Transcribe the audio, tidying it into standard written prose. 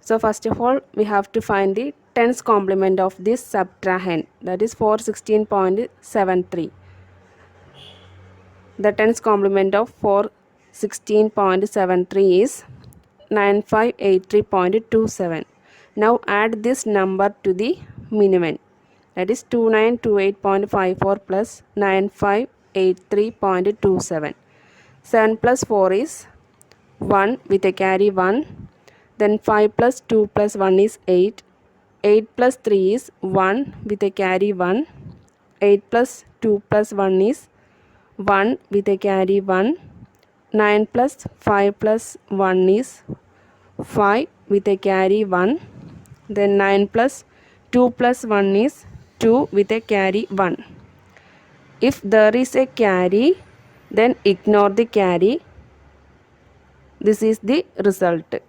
So first of all, we have to find the tens complement of this subtrahend, that is 416.73. The tens complement of 416.73 is 9583.27. Now add this number to the minimum, that is 2928.54 plus 9583.27. 7 plus 4 is 1 with a carry 1. Then 5 plus 2 plus 1 is 8. 8 plus 3 is 1 with a carry 1. 8 plus 2 plus 1 is 1 with a carry 1. 9 plus 5 plus 1 is 5 with a carry 1. Then 9 plus 2 plus 1 is 2 with a carry 1. If there is a carry, then ignore the carry. This is the result.